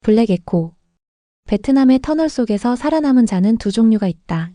블랙 에코. 베트남의 터널 속에서 살아남은 자는 두 종류가 있다.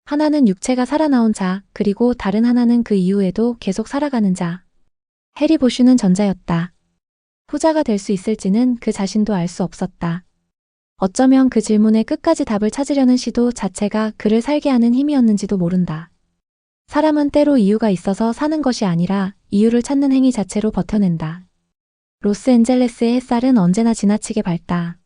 하나는 육체가 살아나온 자, 그리고 다른 하나는 그 이후에도 계속 살아가는 자. 해리 보슈는 전자였다. 후자가 될 수 있을지는 그 자신도 알 수 없었다. 어쩌면 그 질문에 끝까지 답을 찾으려는 시도 자체가 그를 살게 하는 힘이었는지도 모른다. 사람은 때로 이유가 있어서 사는 것이 아니라 이유를 찾는 행위 자체로 버텨낸다. 로스앤젤레스의 햇살은 언제나 지나치게 밝다.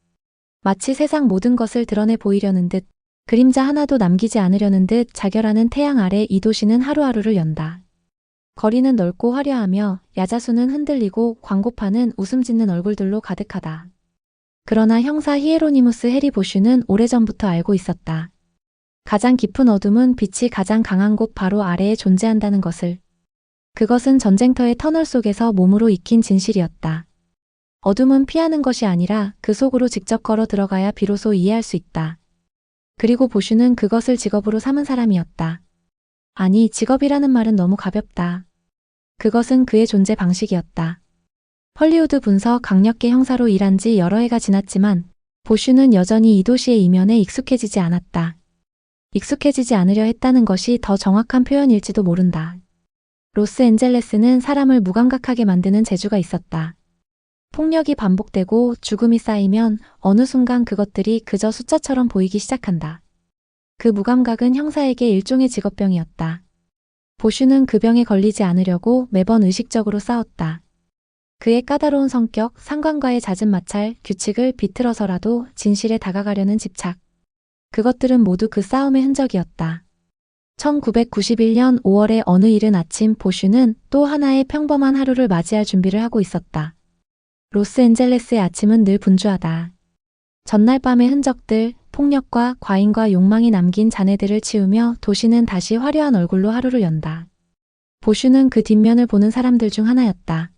마치 세상 모든 것을 드러내 보이려는 듯, 그림자 하나도 남기지 않으려는 듯 자결하는 태양 아래 이 도시는 하루하루를 연다. 거리는 넓고 화려하며 야자수는 흔들리고 광고판은 웃음 짓는 얼굴들로 가득하다. 그러나 형사 히에로니무스 해리 보슈는 오래전부터 알고 있었다. 가장 깊은 어둠은 빛이 가장 강한 곳 바로 아래에 존재한다는 것을. 그것은 전쟁터의 터널 속에서 몸으로 익힌 진실이었다. 어둠은 피하는 것이 아니라 그 속으로 직접 걸어 들어가야 비로소 이해할 수 있다. 그리고 보슈는 그것을 직업으로 삼은 사람이었다. 아니, 직업이라는 말은 너무 가볍다. 그것은 그의 존재 방식이었다. 헐리우드 분석 강력계 형사로 일한 지 여러 해가 지났지만 보슈는 여전히 이 도시의 이면에 익숙해지지 않았다. 익숙해지지 않으려 했다는 것이 더 정확한 표현일지도 모른다. 로스앤젤레스는 사람을 무감각하게 만드는 재주가 있었다. 폭력이 반복되고 죽음이 쌓이면 어느 순간 그것들이 그저 숫자처럼 보이기 시작한다. 그 무감각은 형사에게 일종의 직업병이었다. 보슈는 그 병에 걸리지 않으려고 매번 의식적으로 싸웠다. 그의 까다로운 성격, 상관과의 잦은 마찰, 규칙을 비틀어서라도 진실에 다가가려는 집착. 그것들은 모두 그 싸움의 흔적이었다. 1991년 5월의 어느 이른 아침 보슈는 또 하나의 평범한 하루를 맞이할 준비를 하고 있었다. 로스앤젤레스의 아침은 늘 분주하다. 전날 밤의 흔적들, 폭력과 과잉과 욕망이 남긴 잔해들을 치우며 도시는 다시 화려한 얼굴로 하루를 연다. 보슈는 그 뒷면을 보는 사람들 중 하나였다.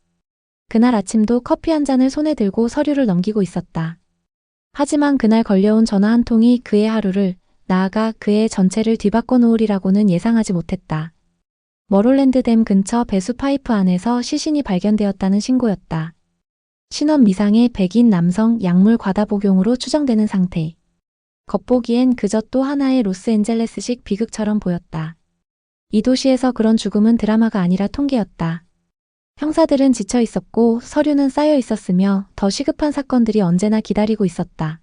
그날 아침도 커피 한 잔을 손에 들고 서류를 넘기고 있었다. 하지만 그날 걸려온 전화 한 통이 그의 하루를, 나아가 그의 전체를 뒤바꿔 놓으리라고는 예상하지 못했다. 머롤랜드 댐 근처 배수 파이프 안에서 시신이 발견되었다는 신고였다. 신원 미상의 백인 남성 약물 과다 복용으로 추정되는 상태. 겉보기엔 그저 또 하나의 로스앤젤레스식 비극처럼 보였다. 이 도시에서 그런 죽음은 드라마가 아니라 통계였다. 형사들은 지쳐 있었고 서류는 쌓여 있었으며 더 시급한 사건들이 언제나 기다리고 있었다.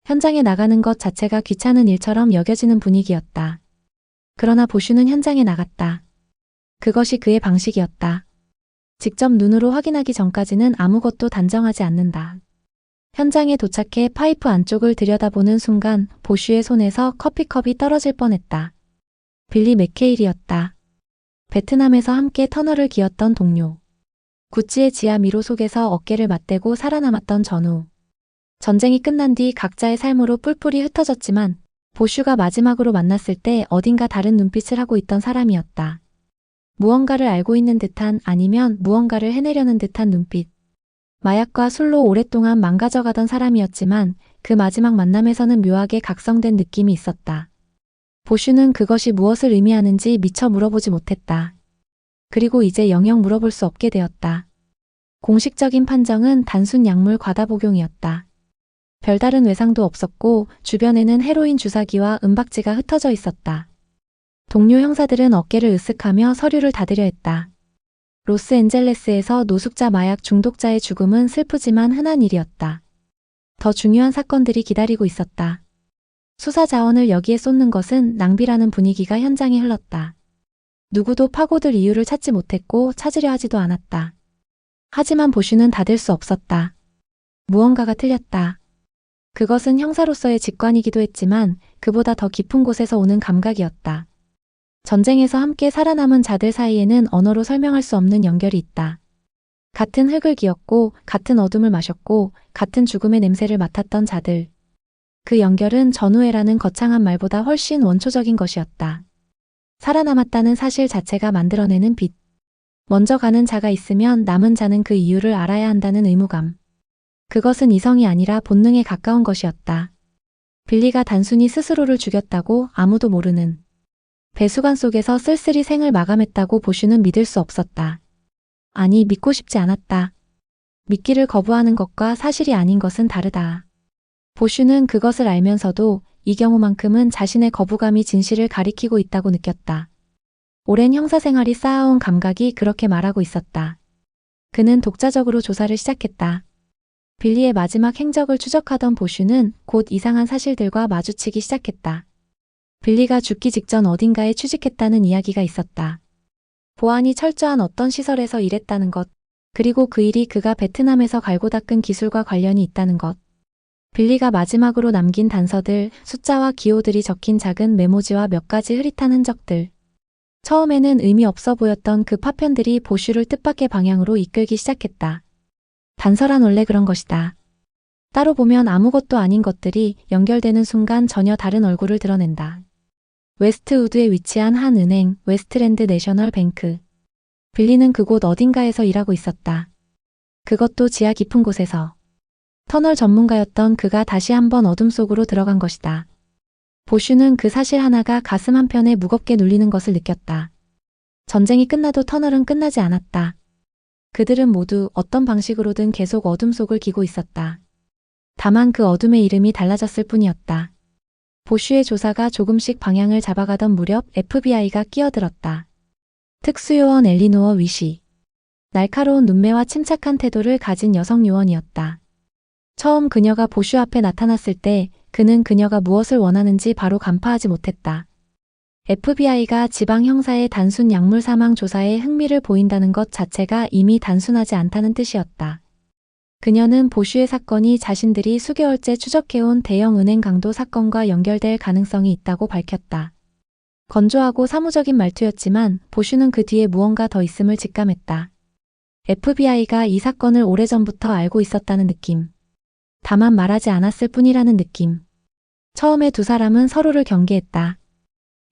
현장에 나가는 것 자체가 귀찮은 일처럼 여겨지는 분위기였다. 그러나 보슈는 현장에 나갔다. 그것이 그의 방식이었다. 직접 눈으로 확인하기 전까지는 아무것도 단정하지 않는다. 현장에 도착해 파이프 안쪽을 들여다보는 순간 보슈의 손에서 커피컵이 떨어질 뻔했다. 빌리 맥케일이었다. 베트남에서 함께 터널을 기었던 동료. 구찌의 지하 미로 속에서 어깨를 맞대고 살아남았던 전우. 전쟁이 끝난 뒤 각자의 삶으로 뿔뿔이 흩어졌지만 보슈가 마지막으로 만났을 때 어딘가 다른 눈빛을 하고 있던 사람이었다. 무언가를 알고 있는 듯한 아니면 무언가를 해내려는 듯한 눈빛. 마약과 술로 오랫동안 망가져가던 사람이었지만 그 마지막 만남에서는 묘하게 각성된 느낌이 있었다. 보슈는 그것이 무엇을 의미하는지 미처 물어보지 못했다. 그리고 이제 영영 물어볼 수 없게 되었다. 공식적인 판정은 단순 약물 과다 복용이었다. 별다른 외상도 없었고 주변에는 헤로인 주사기와 은박지가 흩어져 있었다. 동료 형사들은 어깨를 으쓱하며 서류를 닫으려 했다. 로스앤젤레스에서 노숙자 마약 중독자의 죽음은 슬프지만 흔한 일이었다. 더 중요한 사건들이 기다리고 있었다. 수사 자원을 여기에 쏟는 것은 낭비라는 분위기가 현장에 흘렀다. 누구도 파고들 이유를 찾지 못했고 찾으려 하지도 않았다. 하지만 보슈는 닫을 수 없었다. 무언가가 틀렸다. 그것은 형사로서의 직관이기도 했지만 그보다 더 깊은 곳에서 오는 감각이었다. 전쟁에서 함께 살아남은 자들 사이에는 언어로 설명할 수 없는 연결이 있다. 같은 흙을 기었고 같은 어둠을 마셨고 같은 죽음의 냄새를 맡았던 자들. 그 연결은 전우애라는 거창한 말보다 훨씬 원초적인 것이었다. 살아남았다는 사실 자체가 만들어내는 빛. 먼저 가는 자가 있으면 남은 자는 그 이유를 알아야 한다는 의무감. 그것은 이성이 아니라 본능에 가까운 것이었다. 빌리가 단순히 스스로를 죽였다고 아무도 모르는 배수관 속에서 쓸쓸히 생을 마감했다고 보슈는 믿을 수 없었다. 아니, 믿고 싶지 않았다. 믿기를 거부하는 것과 사실이 아닌 것은 다르다. 보슈는 그것을 알면서도 이 경우만큼은 자신의 거부감이 진실을 가리키고 있다고 느꼈다. 오랜 형사 생활이 쌓아온 감각이 그렇게 말하고 있었다. 그는 독자적으로 조사를 시작했다. 빌리의 마지막 행적을 추적하던 보슈는 곧 이상한 사실들과 마주치기 시작했다. 빌리가 죽기 직전 어딘가에 취직했다는 이야기가 있었다. 보안이 철저한 어떤 시설에서 일했다는 것, 그리고 그 일이 그가 베트남에서 갈고 닦은 기술과 관련이 있다는 것. 빌리가 마지막으로 남긴 단서들, 숫자와 기호들이 적힌 작은 메모지와 몇 가지 흐릿한 흔적들. 처음에는 의미 없어 보였던 그 파편들이 보슈를 뜻밖의 방향으로 이끌기 시작했다. 단서란 원래 그런 것이다. 따로 보면 아무것도 아닌 것들이 연결되는 순간 전혀 다른 얼굴을 드러낸다. 웨스트우드에 위치한 한 은행, 웨스트랜드 내셔널 뱅크. 빌리는 그곳 어딘가에서 일하고 있었다. 그것도 지하 깊은 곳에서. 터널 전문가였던 그가 다시 한번 어둠 속으로 들어간 것이다. 보슈는 그 사실 하나가 가슴 한편에 무겁게 눌리는 것을 느꼈다. 전쟁이 끝나도 터널은 끝나지 않았다. 그들은 모두 어떤 방식으로든 계속 어둠 속을 기고 있었다. 다만 그 어둠의 이름이 달라졌을 뿐이었다. 보슈의 조사가 조금씩 방향을 잡아가던 무렵 FBI가 끼어들었다. 특수요원 엘리노어 위시. 날카로운 눈매와 침착한 태도를 가진 여성 요원이었다. 처음 그녀가 보슈 앞에 나타났을 때 그는 그녀가 무엇을 원하는지 바로 간파하지 못했다. FBI가 지방 형사의 단순 약물 사망 조사에 흥미를 보인다는 것 자체가 이미 단순하지 않다는 뜻이었다. 그녀는 보슈의 사건이 자신들이 수개월째 추적해온 대형 은행 강도 사건과 연결될 가능성이 있다고 밝혔다. 건조하고 사무적인 말투였지만 보슈는 그 뒤에 무언가 더 있음을 직감했다. FBI가 이 사건을 오래전부터 알고 있었다는 느낌. 다만 말하지 않았을 뿐이라는 느낌. 처음에 두 사람은 서로를 경계했다.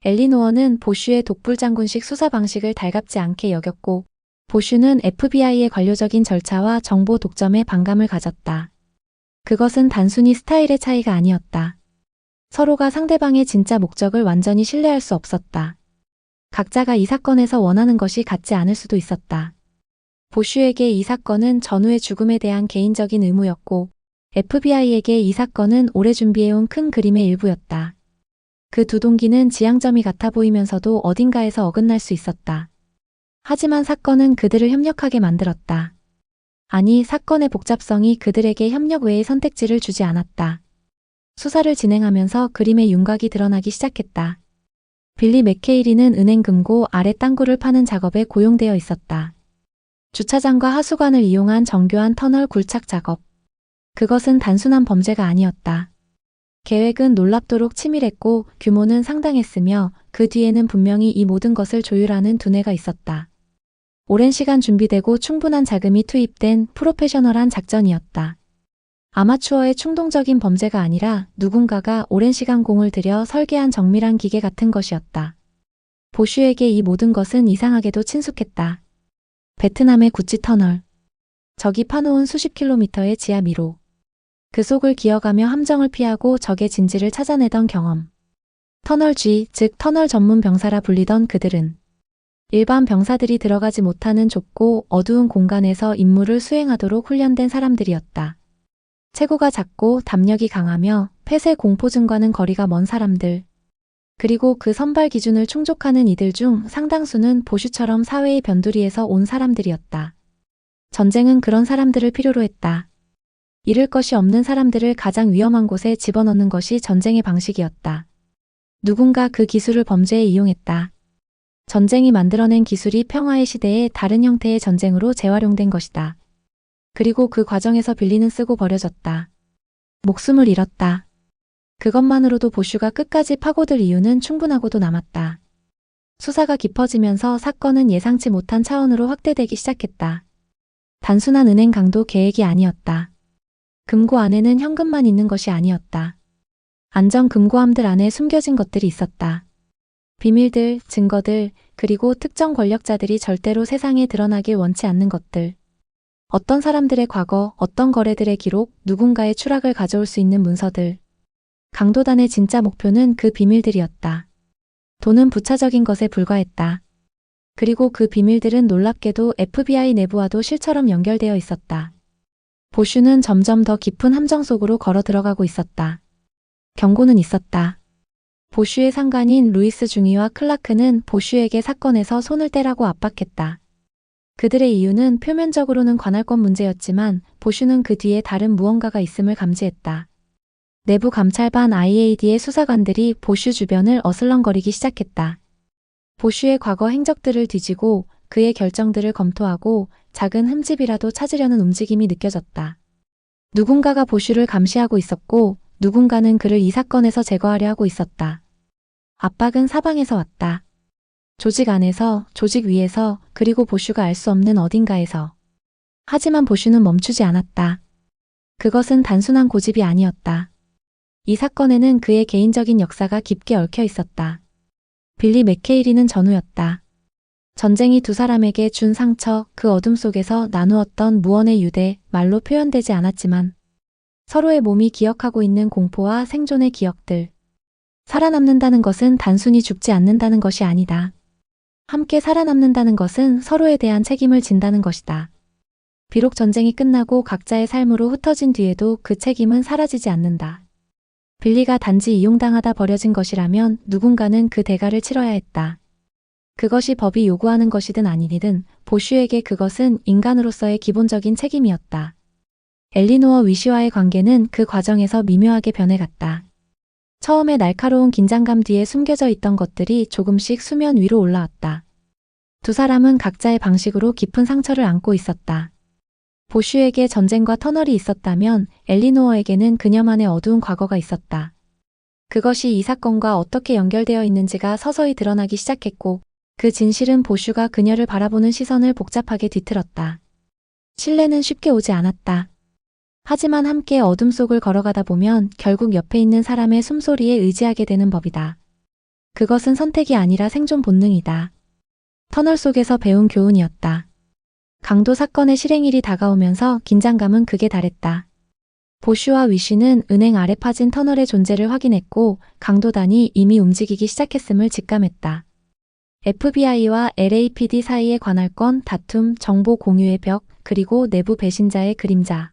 엘리노어는 보슈의 독불장군식 수사 방식을 달갑지 않게 여겼고 보슈는 FBI의 관료적인 절차와 정보 독점에 반감을 가졌다. 그것은 단순히 스타일의 차이가 아니었다. 서로가 상대방의 진짜 목적을 완전히 신뢰할 수 없었다. 각자가 이 사건에서 원하는 것이 같지 않을 수도 있었다. 보슈에게 이 사건은 전우의 죽음에 대한 개인적인 의무였고 FBI에게 이 사건은 오래 준비해온 큰 그림의 일부였다. 그 두 동기는 지향점이 같아 보이면서도 어딘가에서 어긋날 수 있었다. 하지만 사건은 그들을 협력하게 만들었다. 아니, 사건의 복잡성이 그들에게 협력 외의 선택지를 주지 않았다. 수사를 진행하면서 그림의 윤곽이 드러나기 시작했다. 빌리 맥케이리는 은행 금고 아래 땅굴을 파는 작업에 고용되어 있었다. 주차장과 하수관을 이용한 정교한 터널 굴착 작업. 그것은 단순한 범죄가 아니었다. 계획은 놀랍도록 치밀했고 규모는 상당했으며 그 뒤에는 분명히 이 모든 것을 조율하는 두뇌가 있었다. 오랜 시간 준비되고 충분한 자금이 투입된 프로페셔널한 작전이었다. 아마추어의 충동적인 범죄가 아니라 누군가가 오랜 시간 공을 들여 설계한 정밀한 기계 같은 것이었다. 보슈에게 이 모든 것은 이상하게도 친숙했다. 베트남의 구찌 터널. 적이 파놓은 수십 킬로미터의 지하 미로. 그 속을 기어가며 함정을 피하고 적의 진지를 찾아내던 경험. 터널 G, 즉 터널 전문 병사라 불리던 그들은 일반 병사들이 들어가지 못하는 좁고 어두운 공간에서 임무를 수행하도록 훈련된 사람들이었다. 체구가 작고 담력이 강하며 폐쇄 공포증과는 거리가 먼 사람들. 그리고 그 선발 기준을 충족하는 이들 중 상당수는 보슈처럼 사회의 변두리에서 온 사람들이었다. 전쟁은 그런 사람들을 필요로 했다. 잃을 것이 없는 사람들을 가장 위험한 곳에 집어넣는 것이 전쟁의 방식이었다. 누군가 그 기술을 범죄에 이용했다. 전쟁이 만들어낸 기술이 평화의 시대에 다른 형태의 전쟁으로 재활용된 것이다. 그리고 그 과정에서 빌리는 쓰고 버려졌다. 목숨을 잃었다. 그것만으로도 보슈가 끝까지 파고들 이유는 충분하고도 남았다. 수사가 깊어지면서 사건은 예상치 못한 차원으로 확대되기 시작했다. 단순한 은행 강도 계획이 아니었다. 금고 안에는 현금만 있는 것이 아니었다. 안전 금고함들 안에 숨겨진 것들이 있었다. 비밀들, 증거들, 그리고 특정 권력자들이 절대로 세상에 드러나길 원치 않는 것들. 어떤 사람들의 과거, 어떤 거래들의 기록, 누군가의 추락을 가져올 수 있는 문서들. 강도단의 진짜 목표는 그 비밀들이었다. 돈은 부차적인 것에 불과했다. 그리고 그 비밀들은 놀랍게도 FBI 내부와도 실처럼 연결되어 있었다. 보슈는 점점 더 깊은 함정 속으로 걸어 들어가고 있었다. 경고는 있었다. 보슈의 상관인 루이스 중위와 클라크는 보슈에게 사건에서 손을 떼라고 압박했다. 그들의 이유는 표면적으로는 관할권 문제였지만 보슈는 그 뒤에 다른 무언가가 있음을 감지했다. 내부 감찰반 IAD의 수사관들이 보슈 주변을 어슬렁거리기 시작했다. 보슈의 과거 행적들을 뒤지고 그의 결정들을 검토하고 작은 흠집이라도 찾으려는 움직임이 느껴졌다. 누군가가 보슈를 감시하고 있었고 누군가는 그를 이 사건에서 제거하려 하고 있었다. 압박은 사방에서 왔다. 조직 안에서, 조직 위에서, 그리고 보슈가 알 수 없는 어딘가에서. 하지만 보슈는 멈추지 않았다. 그것은 단순한 고집이 아니었다. 이 사건에는 그의 개인적인 역사가 깊게 얽혀 있었다. 빌리 맥케이리는 전우였다. 전쟁이 두 사람에게 준 상처, 그 어둠 속에서 나누었던 무언의 유대, 말로 표현되지 않았지만 서로의 몸이 기억하고 있는 공포와 생존의 기억들. 살아남는다는 것은 단순히 죽지 않는다는 것이 아니다. 함께 살아남는다는 것은 서로에 대한 책임을 진다는 것이다. 비록 전쟁이 끝나고 각자의 삶으로 흩어진 뒤에도 그 책임은 사라지지 않는다. 빌리가 단지 이용당하다 버려진 것이라면 누군가는 그 대가를 치러야 했다. 그것이 법이 요구하는 것이든 아니든 보슈에게 그것은 인간으로서의 기본적인 책임이었다. 엘리노어 위시와의 관계는 그 과정에서 미묘하게 변해갔다. 처음에 날카로운 긴장감 뒤에 숨겨져 있던 것들이 조금씩 수면 위로 올라왔다. 두 사람은 각자의 방식으로 깊은 상처를 안고 있었다. 보슈에게 전쟁과 터널이 있었다면 엘리노어에게는 그녀만의 어두운 과거가 있었다. 그것이 이 사건과 어떻게 연결되어 있는지가 서서히 드러나기 시작했고 그 진실은 보슈가 그녀를 바라보는 시선을 복잡하게 뒤틀었다. 신뢰는 쉽게 오지 않았다. 하지만 함께 어둠 속을 걸어가다 보면 결국 옆에 있는 사람의 숨소리에 의지하게 되는 법이다. 그것은 선택이 아니라 생존 본능이다. 터널 속에서 배운 교훈이었다. 강도 사건의 실행일이 다가오면서 긴장감은 극에 달했다. 보슈와 위시는 은행 아래 파진 터널의 존재를 확인했고 강도단이 이미 움직이기 시작했음을 직감했다. FBI와 LAPD 사이의 관할권, 다툼, 정보 공유의 벽, 그리고 내부 배신자의 그림자.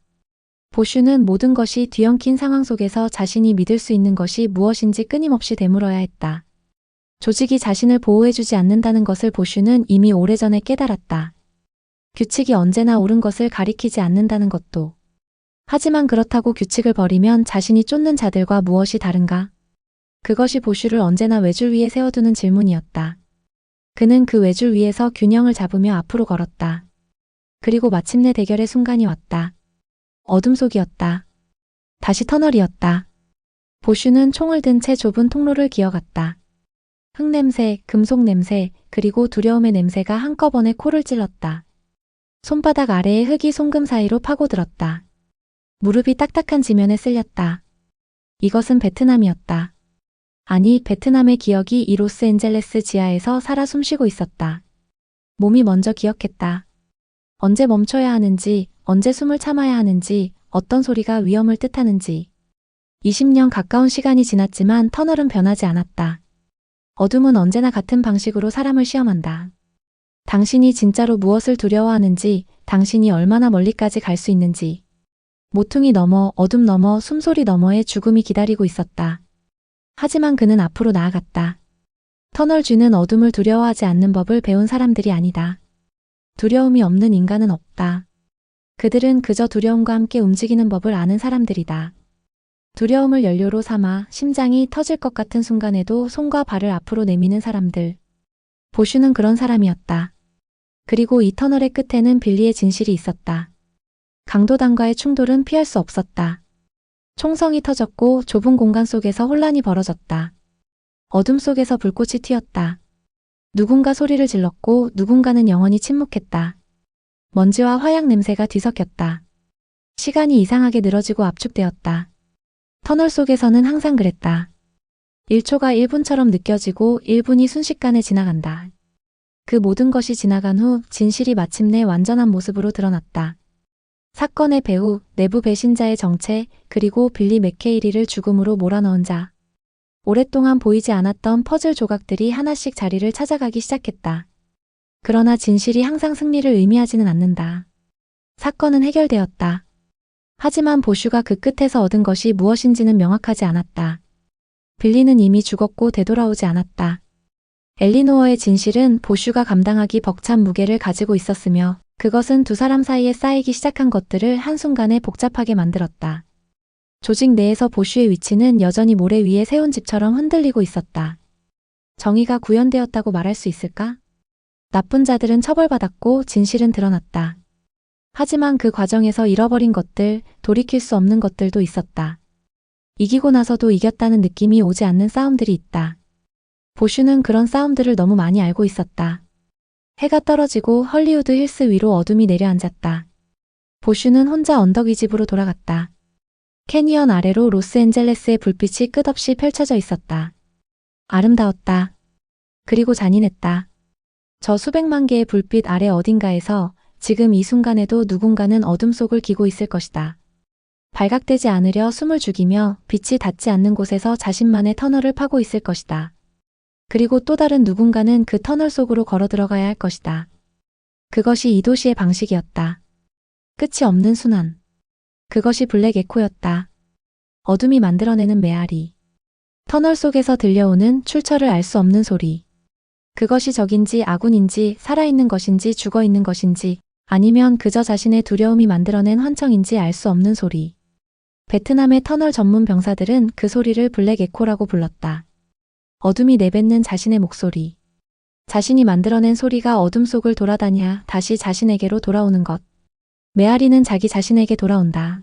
보슈는 모든 것이 뒤엉킨 상황 속에서 자신이 믿을 수 있는 것이 무엇인지 끊임없이 되물어야 했다. 조직이 자신을 보호해주지 않는다는 것을 보슈는 이미 오래전에 깨달았다. 규칙이 언제나 옳은 것을 가리키지 않는다는 것도. 하지만 그렇다고 규칙을 버리면 자신이 쫓는 자들과 무엇이 다른가? 그것이 보슈를 언제나 외줄 위에 세워두는 질문이었다. 그는 그 외줄 위에서 균형을 잡으며 앞으로 걸었다. 그리고 마침내 대결의 순간이 왔다. 어둠 속이었다. 다시 터널이었다. 보슈는 총을 든 채 좁은 통로를 기어갔다. 흙냄새, 금속 냄새, 그리고 두려움의 냄새가 한꺼번에 코를 찔렀다. 손바닥 아래의 흙이 송금 사이로 파고들었다. 무릎이 딱딱한 지면에 쓸렸다. 이것은 베트남이었다. 아니, 베트남의 기억이 이 로스앤젤레스 지하에서 살아 숨쉬고 있었다. 몸이 먼저 기억했다. 언제 멈춰야 하는지, 언제 숨을 참아야 하는지, 어떤 소리가 위험을 뜻하는지. 20년 가까운 시간이 지났지만 터널은 변하지 않았다. 어둠은 언제나 같은 방식으로 사람을 시험한다. 당신이 진짜로 무엇을 두려워하는지, 당신이 얼마나 멀리까지 갈 수 있는지. 모퉁이 너머, 어둠 너머, 숨소리 너머에 죽음이 기다리고 있었다. 하지만 그는 앞으로 나아갔다. 터널 쥐는 어둠을 두려워하지 않는 법을 배운 사람들이 아니다. 두려움이 없는 인간은 없다. 그들은 그저 두려움과 함께 움직이는 법을 아는 사람들이다. 두려움을 연료로 삼아 심장이 터질 것 같은 순간에도 손과 발을 앞으로 내미는 사람들. 보슈는 그런 사람이었다. 그리고 이 터널의 끝에는 빌리의 진실이 있었다. 강도단과의 충돌은 피할 수 없었다. 총성이 터졌고 좁은 공간 속에서 혼란이 벌어졌다. 어둠 속에서 불꽃이 튀었다. 누군가 소리를 질렀고 누군가는 영원히 침묵했다. 먼지와 화약 냄새가 뒤섞였다. 시간이 이상하게 늘어지고 압축되었다. 터널 속에서는 항상 그랬다. 1초가 1분처럼 느껴지고 1분이 순식간에 지나간다. 그 모든 것이 지나간 후 진실이 마침내 완전한 모습으로 드러났다. 사건의 배후, 내부 배신자의 정체, 그리고 빌리 맥케이리를 죽음으로 몰아넣은 자. 오랫동안 보이지 않았던 퍼즐 조각들이 하나씩 자리를 찾아가기 시작했다. 그러나 진실이 항상 승리를 의미하지는 않는다. 사건은 해결되었다. 하지만 보슈가 그 끝에서 얻은 것이 무엇인지는 명확하지 않았다. 빌리는 이미 죽었고 되돌아오지 않았다. 엘리노어의 진실은 보슈가 감당하기 벅찬 무게를 가지고 있었으며 그것은 두 사람 사이에 쌓이기 시작한 것들을 한순간에 복잡하게 만들었다. 조직 내에서 보슈의 위치는 여전히 모래 위에 세운 집처럼 흔들리고 있었다. 정의가 구현되었다고 말할 수 있을까? 나쁜 자들은 처벌받았고 진실은 드러났다. 하지만 그 과정에서 잃어버린 것들, 돌이킬 수 없는 것들도 있었다. 이기고 나서도 이겼다는 느낌이 오지 않는 싸움들이 있다. 보슈는 그런 싸움들을 너무 많이 알고 있었다. 해가 떨어지고 헐리우드 힐스 위로 어둠이 내려앉았다. 보슈는 혼자 언덕 위 집으로 돌아갔다. 캐니언 아래로 로스앤젤레스의 불빛이 끝없이 펼쳐져 있었다. 아름다웠다. 그리고 잔인했다. 저 수백만 개의 불빛 아래 어딘가에서 지금 이 순간에도 누군가는 어둠 속을 기고 있을 것이다. 발각되지 않으려 숨을 죽이며 빛이 닿지 않는 곳에서 자신만의 터널을 파고 있을 것이다. 그리고 또 다른 누군가는 그 터널 속으로 걸어 들어가야 할 것이다. 그것이 이 도시의 방식이었다. 끝이 없는 순환. 그것이 블랙 에코였다. 어둠이 만들어내는 메아리. 터널 속에서 들려오는 출처를 알 수 없는 소리. 그것이 적인지 아군인지 살아있는 것인지 죽어있는 것인지 아니면 그저 자신의 두려움이 만들어낸 환청인지 알 수 없는 소리. 베트남의 터널 전문 병사들은 그 소리를 블랙 에코라고 불렀다. 어둠이 내뱉는 자신의 목소리. 자신이 만들어낸 소리가 어둠 속을 돌아다녀 다시 자신에게로 돌아오는 것. 메아리는 자기 자신에게 돌아온다.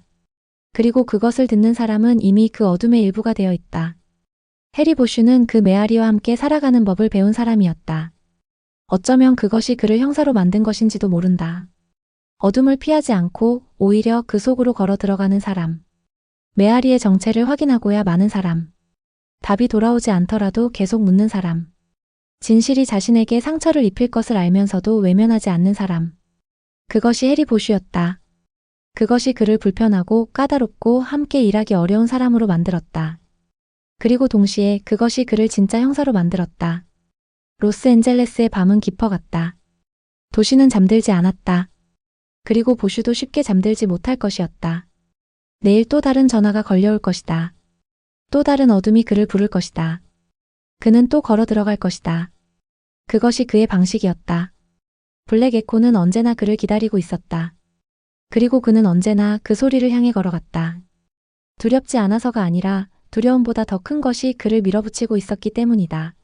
그리고 그것을 듣는 사람은 이미 그 어둠의 일부가 되어 있다. 해리 보슈는 그 메아리와 함께 살아가는 법을 배운 사람이었다. 어쩌면 그것이 그를 형사로 만든 것인지도 모른다. 어둠을 피하지 않고 오히려 그 속으로 걸어 들어가는 사람. 메아리의 정체를 확인하고야 마는 사람. 답이 돌아오지 않더라도 계속 묻는 사람. 진실이 자신에게 상처를 입힐 것을 알면서도 외면하지 않는 사람. 그것이 해리 보슈였다. 그것이 그를 불편하고 까다롭고 함께 일하기 어려운 사람으로 만들었다. 그리고 동시에 그것이 그를 진짜 형사로 만들었다. 로스앤젤레스의 밤은 깊어갔다. 도시는 잠들지 않았다. 그리고 보슈도 쉽게 잠들지 못할 것이었다. 내일 또 다른 전화가 걸려올 것이다. 또 다른 어둠이 그를 부를 것이다. 그는 또 걸어 들어갈 것이다. 그것이 그의 방식이었다. 블랙 에코는 언제나 그를 기다리고 있었다. 그리고 그는 언제나 그 소리를 향해 걸어갔다. 두렵지 않아서가 아니라 두려움보다 더 큰 것이 그를 밀어붙이고 있었기 때문이다.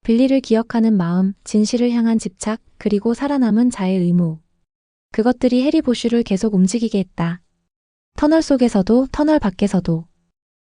빌리를 기억하는 마음, 진실을 향한 집착, 그리고 살아남은 자의 의무. 그것들이 해리 보슈를 계속 움직이게 했다. 터널 속에서도 터널 밖에서도.